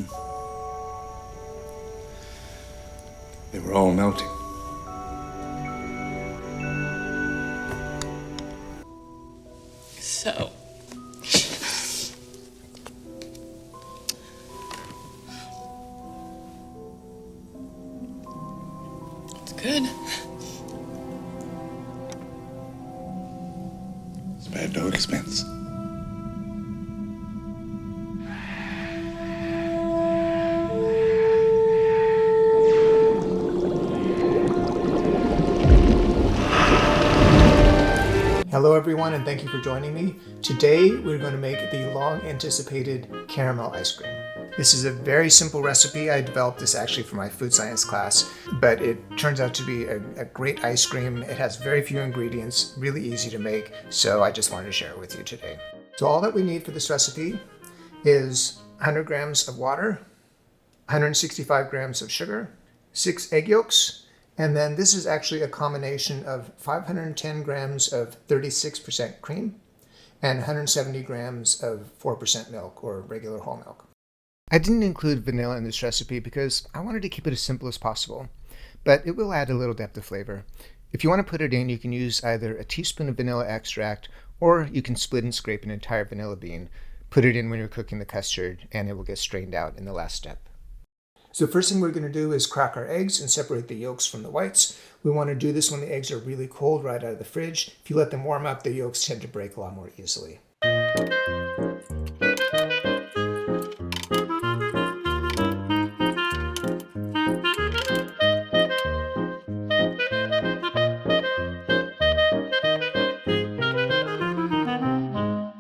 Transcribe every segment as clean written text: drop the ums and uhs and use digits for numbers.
them. They were all melting. So, it's good. Spared no expense. Hello everyone, and thank you for joining me. Today we're going to make the long anticipated caramel ice cream. This is a very simple recipe. I developed this actually for my food science class, but it turns out to be a great ice cream. It has very few ingredients, really easy to make, so I just wanted to share it with you today. So all that we need for this recipe is 100 grams of water, 165 grams of sugar, 6 egg yolks, and then this is actually a combination of 510 grams of 36% cream and 170 grams of 4% milk or regular whole milk. I didn't include vanilla in this recipe because I wanted to keep it as simple as possible, but it will add a little depth of flavor. If you want to put it in, you can use either a teaspoon of vanilla extract or you can split and scrape an entire vanilla bean, put it in when you're cooking the custard, and it will get strained out in the last step. So first thing we're going to do is crack our eggs and separate the yolks from the whites. We want to do this when the eggs are really cold right out of the fridge. If you let them warm up, the yolks tend to break a lot more easily.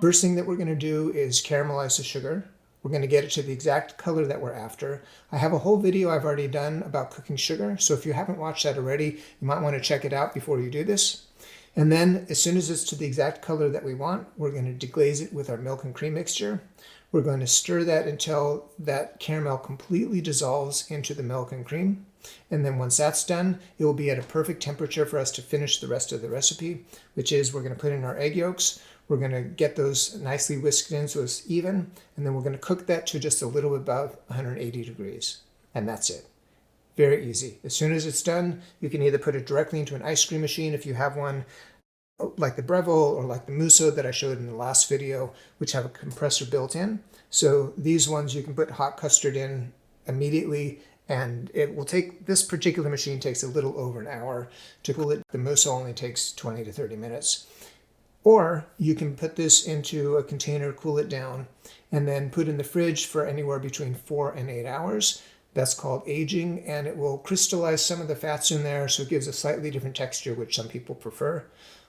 First thing that we're going to do is caramelize the sugar. We're going to get it to the exact color that we're after. I have a whole video I've already done about cooking sugar, so if you haven't watched that already, you might want to check it out before you do this. And then as soon as it's to the exact color that we want, we're going to deglaze it with our milk and cream mixture. We're going to stir that until that caramel completely dissolves into the milk and cream. And then once that's done, it will be at a perfect temperature for us to finish the rest of the recipe, which is we're going to put in our egg yolks. We're going to get those nicely whisked in so it's even, and then we're going to cook that to just a little bit above 180 degrees. And that's it. Very easy. As soon as it's done, you can either put it directly into an ice cream machine if you have one, like the Breville or like the Musso that I showed in the last video, which have a compressor built in. So these ones you can put hot custard in immediately, and it will take, this particular machine takes a little over an hour to cool it. The Musso only takes 20 to 30 minutes. Or you can put this into a container, cool it down, and then put in the fridge for anywhere between 4 and 8 hours. That's called aging, and it will crystallize some of the fats in there, so it gives a slightly different texture, which some people prefer.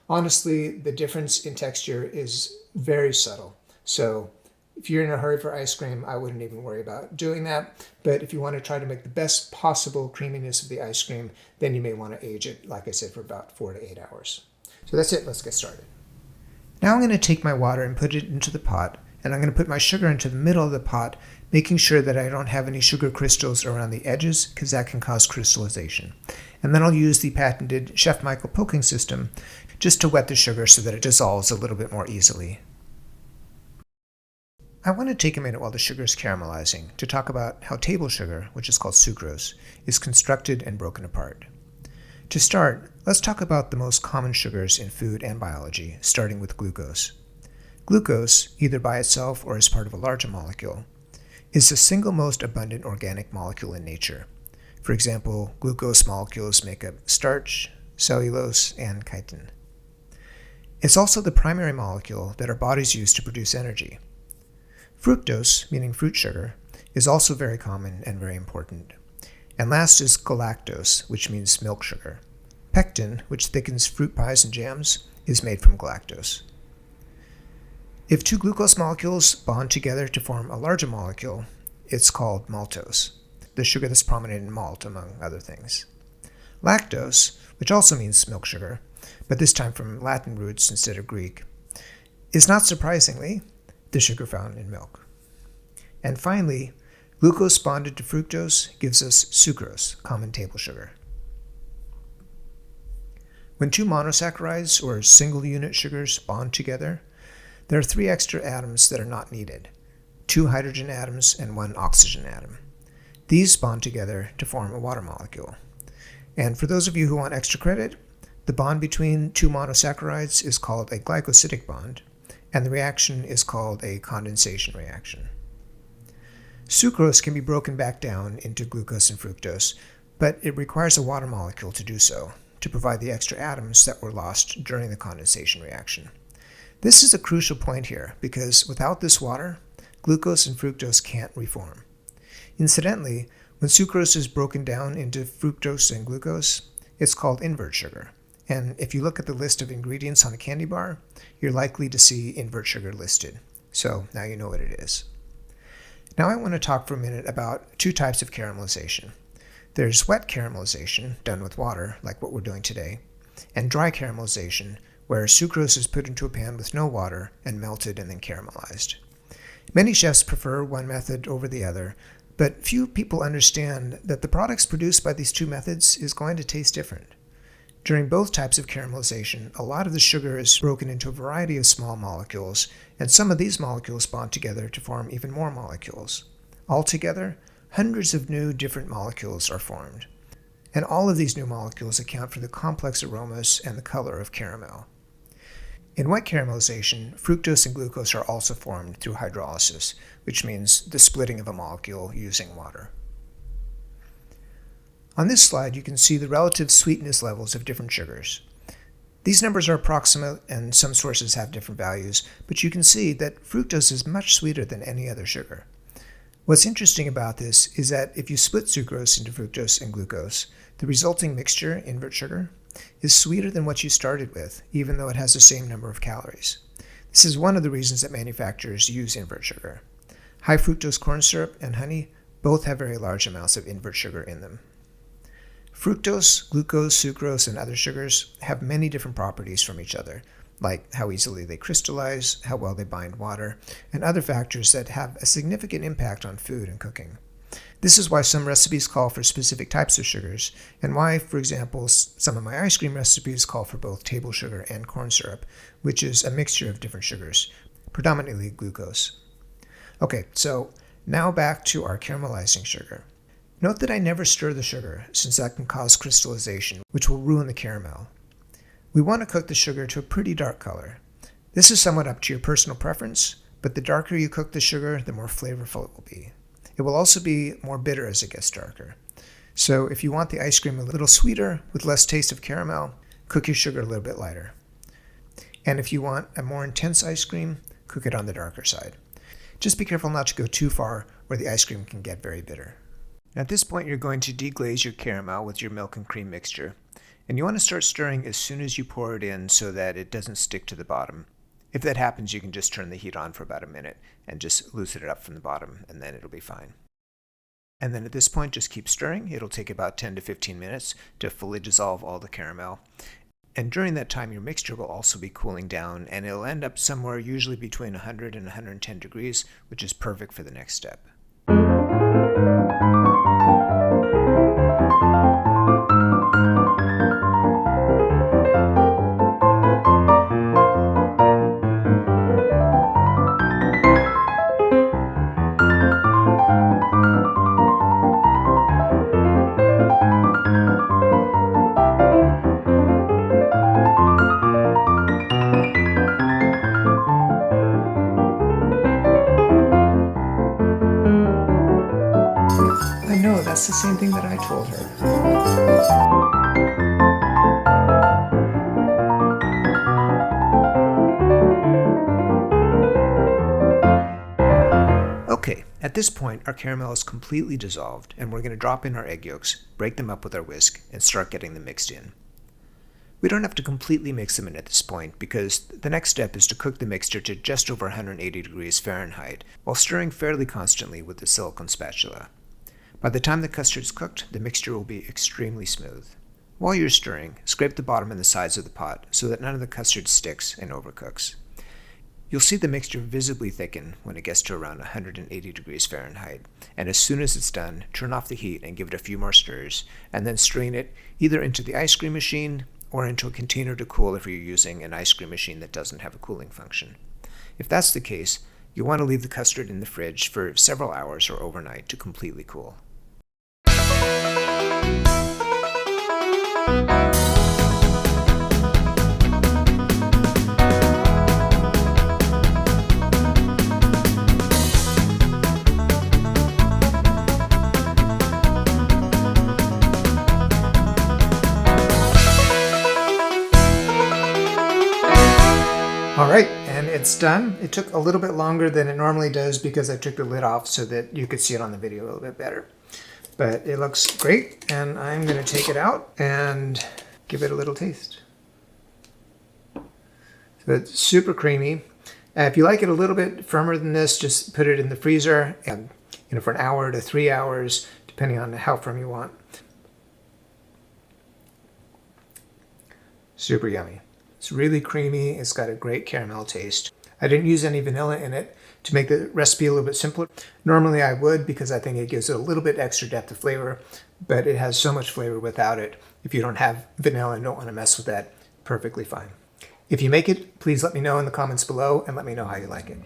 Honestly, the difference in texture is very subtle. So if you're in a hurry for ice cream, I wouldn't even worry about doing that. But if you want to try to make the best possible creaminess of the ice cream, then you may want to age it, like I said, for about 4 to 8 hours. So that's it. Let's get started. Now I'm going to take my water and put it into the pot, and I'm going to put my sugar into the middle of the pot, making sure that I don't have any sugar crystals around the edges, because that can cause crystallization. And then I'll use the patented Chef Michael poking system just to wet the sugar so that it dissolves a little bit more easily. I want to take a minute while the sugar is caramelizing to talk about how table sugar, which is called sucrose, is constructed and broken apart. To start, let's talk about the most common sugars in food and biology, starting with glucose. Glucose, either by itself or as part of a larger molecule, is the single most abundant organic molecule in nature. For example, glucose molecules make up starch, cellulose, and chitin. It's also the primary molecule that our bodies use to produce energy. Fructose, meaning fruit sugar, is also very common and very important. And last is galactose, which means milk sugar. Pectin, which thickens fruit pies and jams, is made from galactose. If two glucose molecules bond together to form a larger molecule, it's called maltose, the sugar that's prominent in malt, among other things. Lactose, which also means milk sugar, but this time from Latin roots instead of Greek, is not surprisingly the sugar found in milk. And finally, glucose bonded to fructose gives us sucrose, common table sugar. When two monosaccharides or single unit sugars bond together, there are 3 extra atoms that are not needed. 2 hydrogen atoms and 1 oxygen atom. These bond together to form a water molecule. And for those of you who want extra credit, the bond between 2 monosaccharides is called a glycosidic bond, and the reaction is called a condensation reaction. Sucrose can be broken back down into glucose and fructose, but it requires a water molecule to do so, to provide the extra atoms that were lost during the condensation reaction. This is a crucial point here, because without this water, glucose and fructose can't reform. Incidentally, when sucrose is broken down into fructose and glucose, it's called invert sugar. And if you look at the list of ingredients on a candy bar, you're likely to see invert sugar listed. So now you know what it is. Now I want to talk for a minute about 2 types of caramelization. There's wet caramelization, done with water, like what we're doing today, and dry caramelization, where sucrose is put into a pan with no water and melted and then caramelized. Many chefs prefer one method over the other, but few people understand that the products produced by these 2 methods is going to taste different. During both types of caramelization, a lot of the sugar is broken into a variety of small molecules, and some of these molecules bond together to form even more molecules. Altogether, hundreds of new different molecules are formed. And all of these new molecules account for the complex aromas and the color of caramel. In wet caramelization, fructose and glucose are also formed through hydrolysis, which means the splitting of a molecule using water. On this slide, you can see the relative sweetness levels of different sugars. These numbers are approximate, and some sources have different values, but you can see that fructose is much sweeter than any other sugar. What's interesting about this is that if you split sucrose into fructose and glucose, the resulting mixture, invert sugar, is sweeter than what you started with, even though it has the same number of calories. This is one of the reasons that manufacturers use invert sugar. High fructose corn syrup and honey both have very large amounts of invert sugar in them. Fructose, glucose, sucrose, and other sugars have many different properties from each other, like how easily they crystallize, how well they bind water, and other factors that have a significant impact on food and cooking. This is why some recipes call for specific types of sugars, and why, for example, some of my ice cream recipes call for both table sugar and corn syrup, which is a mixture of different sugars, predominantly glucose. Okay, so now back to our caramelizing sugar. Note that I never stir the sugar, since that can cause crystallization, which will ruin the caramel. We want to cook the sugar to a pretty dark color. This is somewhat up to your personal preference, but the darker you cook the sugar, the more flavorful it will be. It will also be more bitter as it gets darker. So if you want the ice cream a little sweeter with less taste of caramel, cook your sugar a little bit lighter. And if you want a more intense ice cream, cook it on the darker side. Just be careful not to go too far where the ice cream can get very bitter. At this point, you're going to deglaze your caramel with your milk and cream mixture. And you want to start stirring as soon as you pour it in so that it doesn't stick to the bottom. If that happens, you can just turn the heat on for about a minute and just loosen it up from the bottom, and then it'll be fine. And then at this point, just keep stirring. It'll take about 10 to 15 minutes to fully dissolve all the caramel. And during that time, your mixture will also be cooling down, and it'll end up somewhere usually between 100 and 110 degrees, which is perfect for the next step. I know, that's the same thing that I told her. Okay, at this point, our caramel is completely dissolved, and we're going to drop in our egg yolks, break them up with our whisk, and start getting them mixed in. We don't have to completely mix them in at this point, because the next step is to cook the mixture to just over 180 degrees Fahrenheit, while stirring fairly constantly with the silicone spatula. By the time the custard is cooked, the mixture will be extremely smooth. While you're stirring, scrape the bottom and the sides of the pot so that none of the custard sticks and overcooks. You'll see the mixture visibly thicken when it gets to around 180 degrees Fahrenheit, and as soon as it's done, turn off the heat and give it a few more stirs, and then strain it either into the ice cream machine or into a container to cool if you're using an ice cream machine that doesn't have a cooling function. If that's the case, You'll want to leave the custard in the fridge for several hours or overnight to completely cool. All right, and it's done. It took a little bit longer than it normally does because I took the lid off so that you could see it on the video a little bit better. But it looks great, and I'm going to take it out and give it a little taste. So it's super creamy. If you like it a little bit firmer than this, just put it in the freezer and for an hour to 3 hours, depending on how firm you want. Super yummy. It's really creamy. It's got a great caramel taste. I didn't use any vanilla in it to make the recipe a little bit simpler. Normally I would because I think it gives it a little bit extra depth of flavor, but it has so much flavor without it. If you don't have vanilla and don't want to mess with that, perfectly fine. If you make it, please let me know in the comments below and let me know how you like it.